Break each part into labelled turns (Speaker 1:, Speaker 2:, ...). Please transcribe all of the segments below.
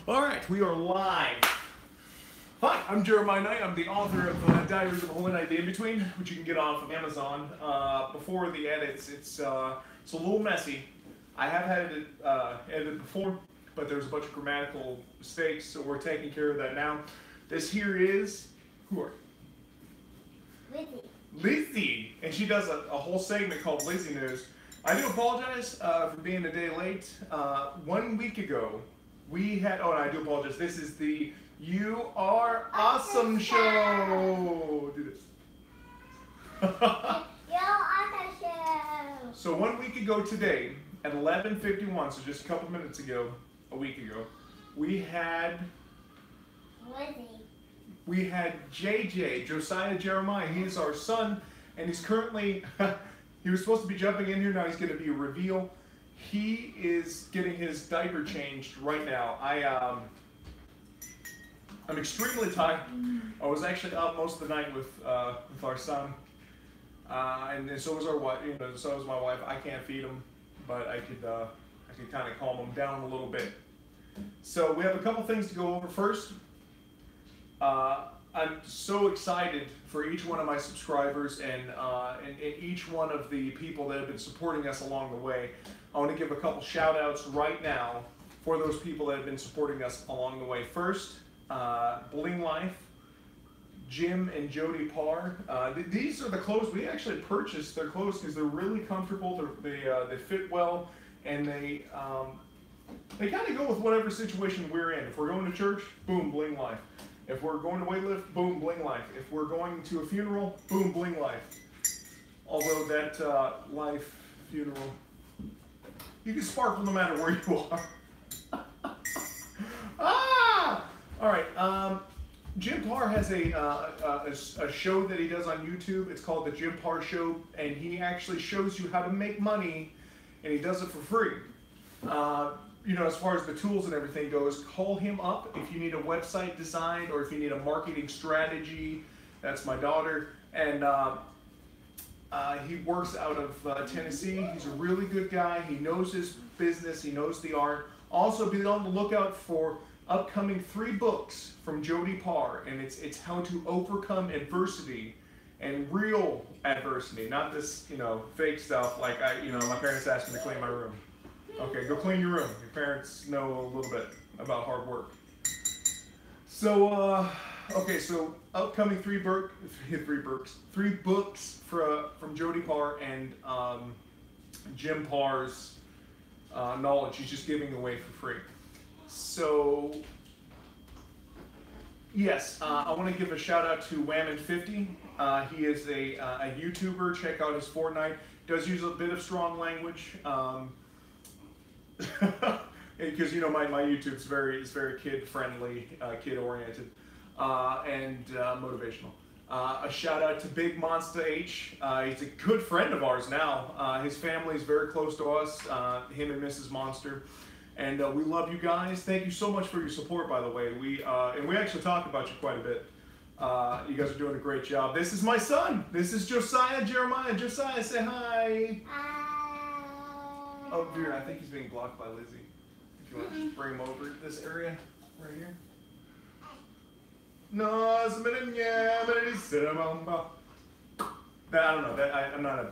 Speaker 1: All right, we are live. Hi, I'm Jeremiah Knight. I'm the author of Diaries of a Holy Night, The In-Between, which you can get off of Amazon. Before the edits, it's a little messy. I have had it edited before, but there's a bunch of grammatical mistakes, so we're taking care of that now. This here is, who are
Speaker 2: Lizzie.
Speaker 1: Lizzie, and she does a whole segment called Lizzie News. I do apologize for being a day late. 1 week ago, we had, oh, and I do apologize. This is the You Are Awesome show. Do this.
Speaker 2: You Awesome show.
Speaker 1: So 1 week ago today, at 11:51, so just a couple minutes ago, a week ago, we had JJ, Josiah Jeremiah. He is our son, and he's currently, he was supposed to be jumping in here, now he's going to be a reveal. He is getting his diaper changed right now. I'm extremely tired. I was actually up most of the night with our son, and so was our wife. You know, so was my wife. I can't feed him, but I could kind of calm him down a little bit. So we have a couple things to go over. First, I'm so excited for each one of my subscribers and each one of the people that have been supporting us along the way. I want to give a couple shout outs right now for those people that have been supporting us along the way. First, Bling Life, Jim and Jody Parr. These are the clothes we actually purchased. Their clothes because they're really comfortable. They fit well, and they kind of go with whatever situation we're in. If we're going to church, boom, Bling Life. If we're going to weightlift, boom, Bling Life. If we're going to a funeral, boom, Bling Life. Although that life funeral, you can sparkle no matter where you are. All right. Jim Parr has a show that he does on YouTube. It's called The Jim Parr Show, and he actually shows you how to make money, and he does it for free. You know, as far as the tools and everything goes, call him up if you need a website designed or if you need a marketing strategy. That's my daughter, and he works out of Tennessee. He's a really good guy. He knows his business. He knows the art. Also, be on the lookout for upcoming 3 books from Jody Parr, and it's how to overcome adversity and real adversity, not this, you know, fake stuff like my parents asked me to clean my room. Okay, go clean your room. Your parents know a little bit about hard work. So, okay, so upcoming 3 books from Jody Parr and Jim Parr's knowledge. He's just giving away for free. So, yes, I want to give a shout out to Whammon50. He is a YouTuber. Check out his Fortnite. Does use a bit of strong language. Because you know my YouTube's very kid friendly, kid oriented, and motivational. A shout out to Big Monster H. He's a good friend of ours now. His family is very close to us. Him and Mrs. Monster, and we love you guys. Thank you so much for your support. By the way, we actually talk about you quite a bit. You guys are doing a great job. This is my son. This is Josiah Jeremiah. Josiah, say hi. Oh dear, I think he's being blocked by Lizzie. If you want to just bring him over to this area, right here. No, I don't know.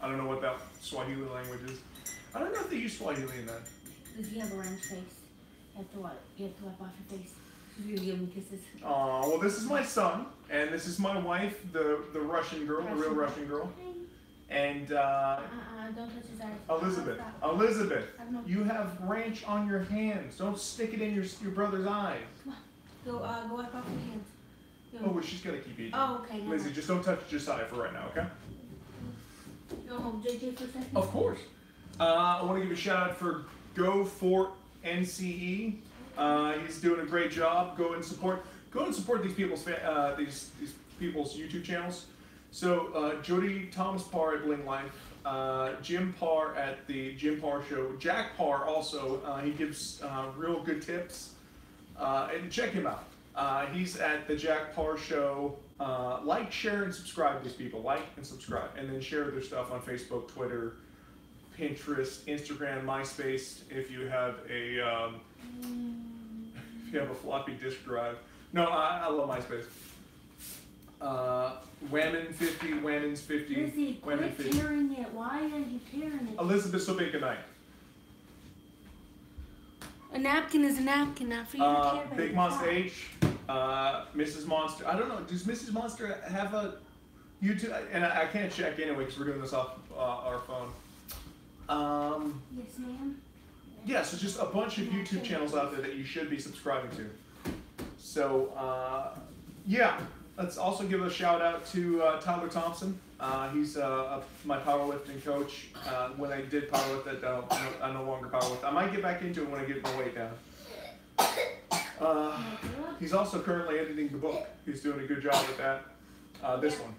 Speaker 1: I don't know what that Swahili language is. I don't know if they use Swahili in that.
Speaker 3: Does he have orange face? You have to wipe off your face. You're gonna give him kisses.
Speaker 1: Oh, well, this is my son, and this is my wife, the Russian girl, the real Russian girl. And
Speaker 3: don't touch his eyes.
Speaker 1: Elizabeth, you have ranch on your hands. Don't stick it in your brother's eyes.
Speaker 3: Come on, go wipe off your hands. Go.
Speaker 1: Oh, well, she's gonna keep eating.
Speaker 3: Oh, okay.
Speaker 1: Lizzie, just don't touch Josiah for right now, okay?
Speaker 3: Go home, JJ, for a second.
Speaker 1: Of course. I want to give a shout out for Go for NCE. He's doing a great job. Go and support these people's these people's YouTube channels. So Jody Thomas Parr at Bling Life, Jim Parr at the Jim Parr Show, Jack Parr also. He gives real good tips, and check him out. He's at the Jack Parr Show. Like, share, and subscribe to these people. Like and subscribe, and then share their stuff on Facebook, Twitter, Pinterest, Instagram, MySpace. If you have a You have a floppy disk drive. No, I love MySpace. Whammon 50, Whammons 50,
Speaker 3: Lizzie,
Speaker 1: Whammon
Speaker 3: quit
Speaker 1: 50.
Speaker 3: tearing it. Why are you tearing it?
Speaker 1: Elizabeth, so big good night.
Speaker 3: A napkin is a napkin, not for you to tear.
Speaker 1: Big Monster H, Mrs. Monster. I don't know. Does Mrs. Monster have a YouTube? And I can't check anyway because we're doing this off our phone.
Speaker 3: Yes, ma'am.
Speaker 1: Yeah, so just a bunch of YouTube channels out there that you should be subscribing to. So, yeah. Let's also give a shout out to Tyler Thompson. He's my powerlifting coach. When I did powerlift, I no longer powerlift. I might get back into it when I get my weight down. He's also currently editing the book. He's doing a good job with that. This one.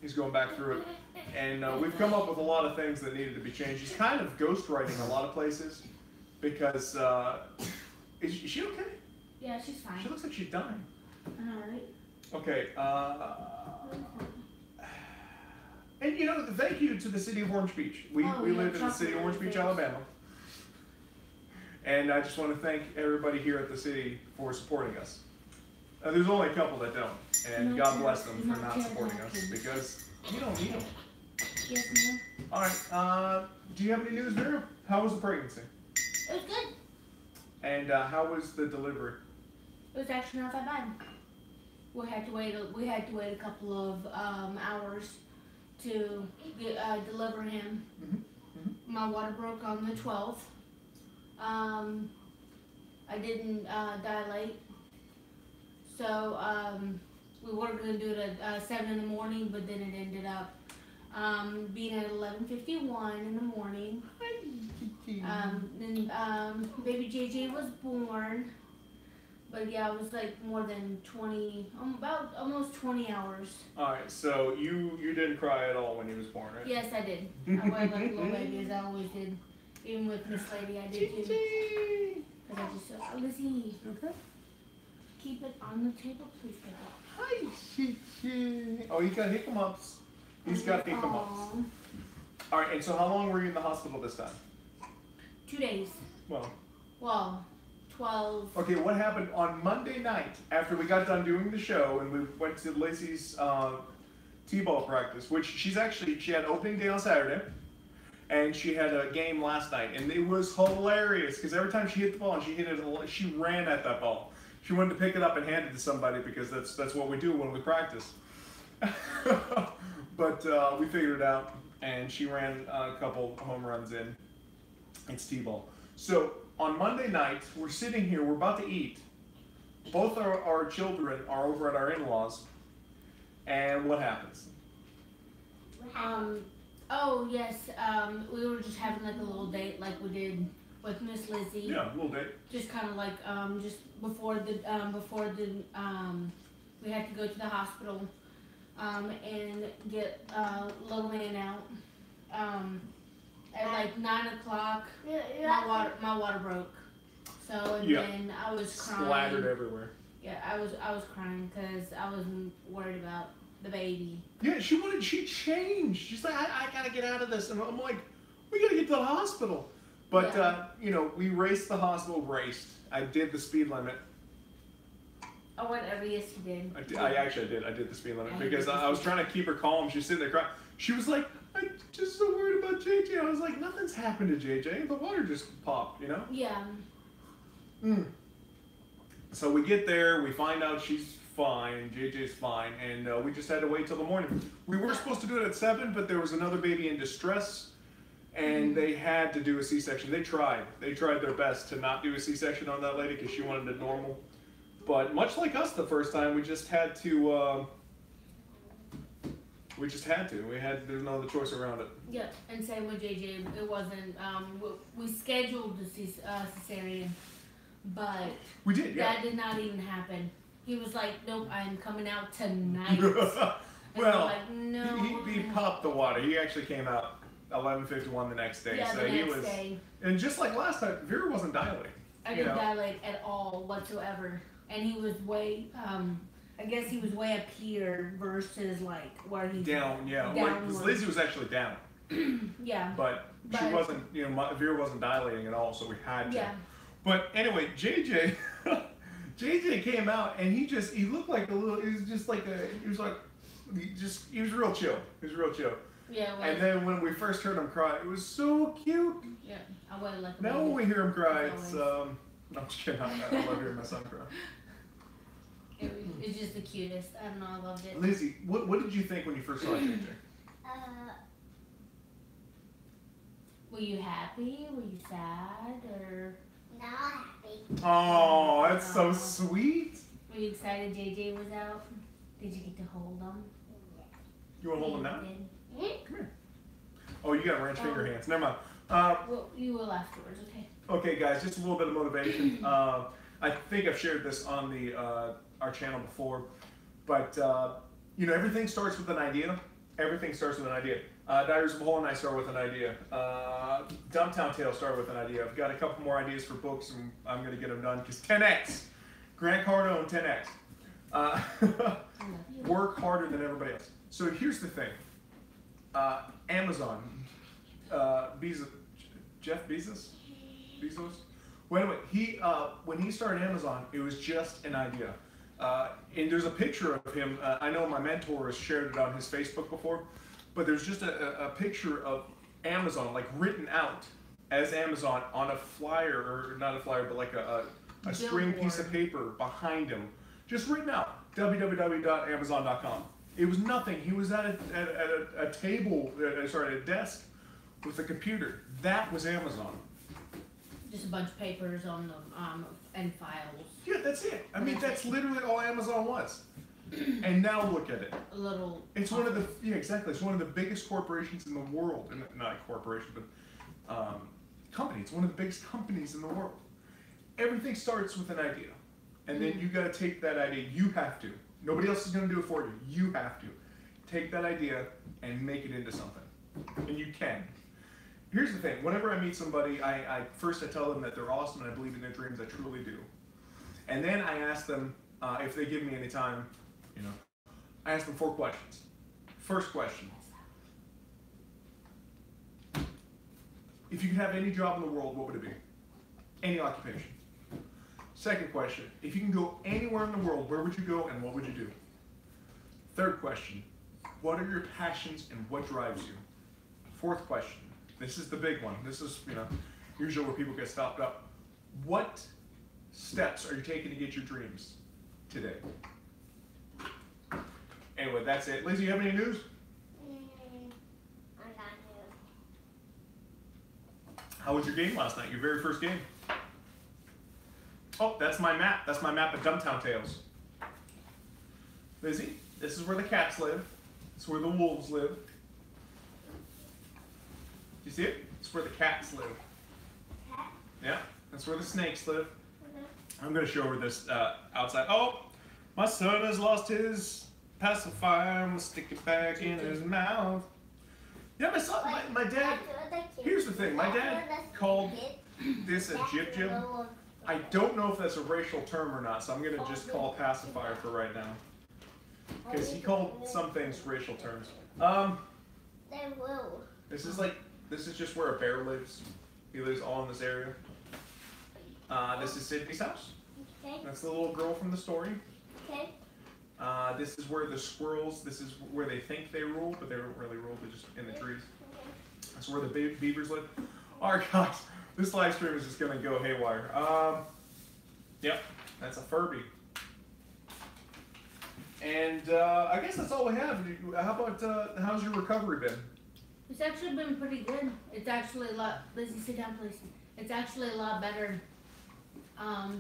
Speaker 1: He's going back through it. And we've come up with a lot of things that needed to be changed. He's kind of ghostwriting a lot of places because, is she okay?
Speaker 3: Yeah, she's fine.
Speaker 1: She looks like she's dying.
Speaker 3: Alright.
Speaker 1: Okay, and you know, thank you to the city of Orange Beach. We live in the city of Orange Beach, Alabama. And I just want to thank everybody here at the city for supporting us. There's only a couple that don't, and God bless them for not supporting us because you don't need them.
Speaker 3: Yes, ma'am.
Speaker 1: Alright, do you have any news, Vera? How was the pregnancy?
Speaker 3: It was good.
Speaker 1: And how was the delivery?
Speaker 3: It was actually not that bad. We had to wait a couple of hours to deliver him. My water broke on the 12th. I didn't dilate, so we were going to do it at 7 in the morning, but then it ended up being at 11:51 in the morning. Then baby JJ was born. But yeah, it was like more than 20, about almost 20 hours.
Speaker 1: Alright, so you didn't cry at all when he was born, right?
Speaker 3: Yes, I did. I cried like a little baby, as I always did. Even with Miss Lady, I did too. Because I just said, oh, Lizzie,
Speaker 1: okay.
Speaker 3: Keep it on the table, please, baby.
Speaker 1: Hi, Chichi. Oh, he got hiccups. He's got hiccups. Alright, and so how long were you in the hospital this time?
Speaker 3: 2 days.
Speaker 1: Well,
Speaker 3: 12.
Speaker 1: okay, what happened on Monday night after we got done doing the show and we went to Lacey's t-ball practice, which she had opening day on Saturday, and she had a game last night, and it was hilarious because every time she hit the ball and she hit it, she ran at that ball. She wanted to pick it up and hand it to somebody because that's what we do when we practice. But we figured it out, and she ran a couple home runs in. It's t-ball. So on Monday night, we're sitting here, we're about to eat. Both our children are over at our in-laws, and what happens?
Speaker 3: Oh yes, we were just having like a little date like we did with Miss Lizzie.
Speaker 1: Yeah, a little date.
Speaker 3: Just kind of like just before the we had to go to the hospital and get little man out. At like 9 o'clock, my water broke. So then I was crying.
Speaker 1: Splattered everywhere.
Speaker 3: Yeah, I was crying because I was worried about the baby.
Speaker 1: Yeah, she changed. She's like, I gotta get out of this, and I'm like, we gotta get to the hospital. But you know, we raced the hospital. I did the speed limit.
Speaker 3: Oh, whatever. Yes, you did.
Speaker 1: I actually did. I did the speed limit because I was trying to keep her calm. She's sitting there crying. She was like, I'm just so worried about JJ. I was like, nothing's happened to JJ. The water just popped, you know?
Speaker 3: Yeah.
Speaker 1: So we get there, we find out she's fine, JJ's fine, and we just had to wait till the morning. We were supposed to do it at 7, but there was another baby in distress, and they had to do a C-section. They tried their best to not do a C-section on that lady because she wanted it normal. But much like us the first time, we just had to, there's no other choice around it.
Speaker 3: Yeah, and same with JJ. It wasn't, we scheduled the cesarean, but
Speaker 1: we did, yeah.
Speaker 3: That did not even happen. He was like, nope, I'm coming out tonight.
Speaker 1: Well,
Speaker 3: like, no.
Speaker 1: he popped the water. He actually came out 11:51 the next day.
Speaker 3: Yeah,
Speaker 1: so
Speaker 3: the
Speaker 1: he
Speaker 3: next
Speaker 1: was,
Speaker 3: day.
Speaker 1: And just like last time, Vera wasn't dilating.
Speaker 3: I didn't dilate at all whatsoever. And he was way, I guess he was way up here versus like where he's
Speaker 1: down, yeah. Because Lizzie was actually down.
Speaker 3: Yeah.
Speaker 1: But she wasn't, Vera wasn't dilating at all, so we had to.
Speaker 3: Yeah.
Speaker 1: But anyway, JJ, JJ came out and he looked like a little. He was real chill. He was real chill.
Speaker 3: Yeah. Well,
Speaker 1: and then when we first heard him cry, it was so cute.
Speaker 3: Yeah, I went like.
Speaker 1: Now when we hear him cry, it's no, I'm just kidding. I love hearing my son cry.
Speaker 3: It's just the cutest. I don't know. I loved it.
Speaker 1: Lizzie, what did you think when you first saw JJ?
Speaker 3: Were you happy? Were you sad? Or?
Speaker 2: Not happy.
Speaker 1: Oh, that's so sweet.
Speaker 3: Were you excited JJ was out? Did you get to hold him?
Speaker 1: You want to hold him now?
Speaker 2: Mm-hmm.
Speaker 1: Come here. Oh, you got ranch finger hands. Never mind.
Speaker 3: Well, you will afterwards, okay?
Speaker 1: Okay, guys, just a little bit of motivation. I think I've shared this on the our channel before, but you know, everything starts with an idea. Everything starts with an idea. Diaries of a Hole and I started with an idea. Dumptown Tale started with an idea. I've got a couple more ideas for books, and I'm going to get them done because 10x. Grant Cardone, 10x. Work harder than everybody else. So here's the thing. Amazon, Jeff Bezos? Well, anyway, when he started Amazon, it was just an idea. And there's a picture of him. I know my mentor has shared it on his Facebook before, but there's just a picture of Amazon, like written out as Amazon on a flyer, or not a flyer, but like a string piece of paper behind him, just written out, www.amazon.com. It was nothing. He was at a table, sorry, a desk with a computer. That was Amazon.
Speaker 3: Just a bunch of papers on the and files.
Speaker 1: Yeah, that's it. I mean, that's literally all Amazon was. And now look at it.
Speaker 3: A little.
Speaker 1: It's one of the exactly. It's one of the biggest corporations in the world, and not a corporation, but company. It's one of the biggest companies in the world. Everything starts with an idea, and then you got to take that idea. You have to. Nobody else is going to do it for you. You have to take that idea and make it into something, and you can. Here's the thing. Whenever I meet somebody, I first tell them that they're awesome and I believe in their dreams. I truly do. And then I ask them if they give me any time. You know, I ask them 4 questions. First question: if you could have any job in the world, what would it be? Any occupation. Second question: if you can go anywhere in the world, where would you go and what would you do? Third question: what are your passions and what drives you? Fourth question: this is the big one. This is, you know, usually where people get stopped up. What steps are you taking to get your dreams today? Anyway, that's it. Lizzie, you have any news?
Speaker 2: I got news.
Speaker 1: How was your game last night? Your very first game? Oh, that's my map. That's my map of Dumptown Tales. Lizzie, this is where the cats live. This is where the wolves live. You see it? It's where the cats live. Yeah, that's where the snakes live. I'm going to show her this outside. Oh, my son has lost his pacifier. I'm going to stick it back in his mouth. Yeah, my son, my dad, here's the thing. My dad called this a jib-jib. I don't know if that's a racial term or not, so I'm going to just call it pacifier for right now. Because he called some things racial terms.
Speaker 2: They will.
Speaker 1: This is just where a bear lives. He lives all in this area. This is Sydney's house.
Speaker 2: Okay.
Speaker 1: That's the little girl from the story.
Speaker 2: Okay.
Speaker 1: This is where the squirrels, this is where they think they rule, but they don't really rule, they're just in the trees. That's where the beavers live. Alright guys, this live stream is just going to go haywire. Yep, that's a Furby. And I guess that's all we have. How about, how's your recovery been?
Speaker 3: It's actually been pretty good. It's actually a lot. Lizzie, sit down, please. It's actually a lot better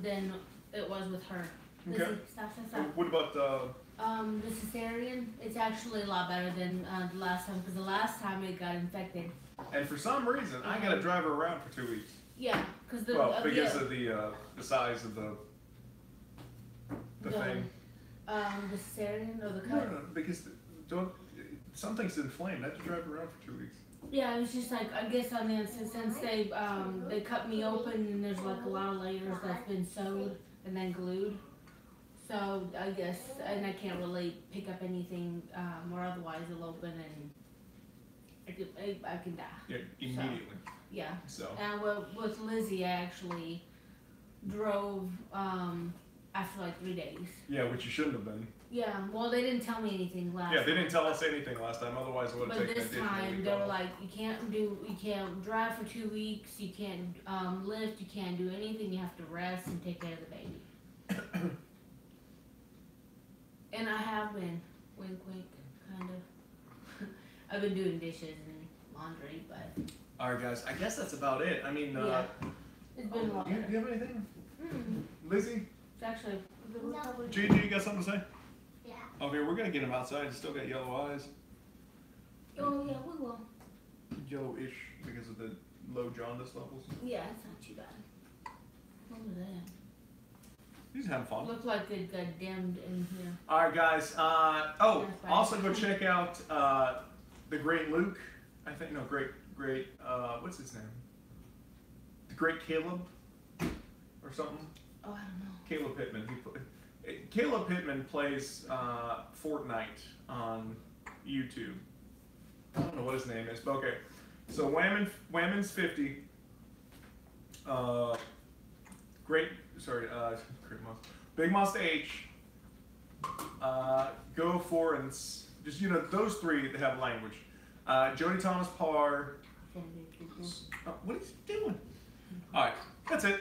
Speaker 3: than it was with her. Lizzie,
Speaker 1: Okay.
Speaker 3: stop.
Speaker 1: What about
Speaker 3: The cesarean, it's actually a lot better than the last time, because the last time it got infected.
Speaker 1: and for some reason, I got to drive her around for 2 weeks.
Speaker 3: Yeah, because the
Speaker 1: Because of the size of the thing.
Speaker 3: The cesarean or the
Speaker 1: No,
Speaker 3: cut.
Speaker 1: because something's inflamed. I have to drive her around for 2 weeks.
Speaker 3: Yeah, it was just like, I guess, I mean, since they cut me open and there's like a lot of layers that's been sewed and then glued. So I guess, and I can't really pick up anything, or otherwise it'll open and I can die.
Speaker 1: Yeah, immediately.
Speaker 3: Yeah.
Speaker 1: So.
Speaker 3: And with Lizzie, I actually drove after like 3 days.
Speaker 1: Yeah, which you shouldn't have been.
Speaker 3: Yeah, well, they didn't tell me anything last.
Speaker 1: Yeah, they
Speaker 3: time.
Speaker 1: didn't tell us anything last time. Otherwise, it would have
Speaker 3: But
Speaker 1: taken
Speaker 3: this
Speaker 1: additional
Speaker 3: time
Speaker 1: week
Speaker 3: they were
Speaker 1: off.
Speaker 3: like, you can't drive for 2 weeks, you can't lift, you can't do anything. You have to rest and take care of the baby. And I have been, wink, wink, kind of. I've been doing dishes and laundry, but.
Speaker 1: All right, guys. I guess that's about it. I mean,
Speaker 3: Yeah. It's been a
Speaker 1: do
Speaker 3: while.
Speaker 1: you have anything,
Speaker 3: Mm,
Speaker 1: Lizzie?
Speaker 3: it's actually.
Speaker 2: No.
Speaker 1: Gigi, you got something to say?
Speaker 2: Yeah.
Speaker 1: Okay, we're gonna get him outside. He's still got yellow eyes.
Speaker 3: Oh yeah, we will.
Speaker 1: Yellowish because of the low jaundice levels.
Speaker 3: Yeah, it's not too bad. What was that?
Speaker 1: He's having fun.
Speaker 3: Looked like it got dimmed in here.
Speaker 1: All right, guys. Also go check out the Great Luke. I think Great. What's his name? The Great Caleb, or something.
Speaker 3: Oh, I don't know.
Speaker 1: Caleb Pittman. Caleb Pittman plays Fortnite on YouTube. I don't know what his name is, but okay. So Whammon's 50. Big Monster H. Go Forens. Just those three that have language. Jody Thomas Parr. What is he doing? All right, that's it.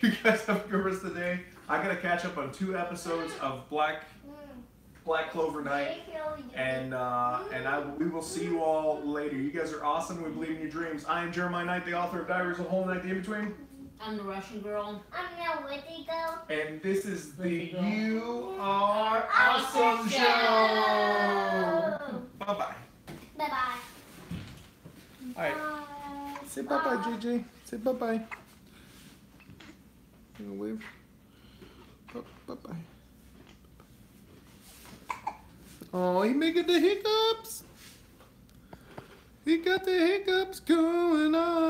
Speaker 1: You guys have a good rest of the day. I gotta catch up on 2 episodes of Black Clover Night, and we will see you all later. You guys are awesome. We believe in your dreams. I am Jeremiah Knight, the author of Diaries of a Whole Night, The In-Between.
Speaker 3: I'm the Russian girl.
Speaker 2: I'm the Witty Girl.
Speaker 1: And this is the
Speaker 3: Witty girl.
Speaker 1: You Are Awesome Show. Bye-bye.
Speaker 2: Bye-bye.
Speaker 1: All right. Say bye-bye, JJ. Say bye-bye. You gonna wave? Bye-bye. Oh, he making the hiccups. He got the hiccups going on.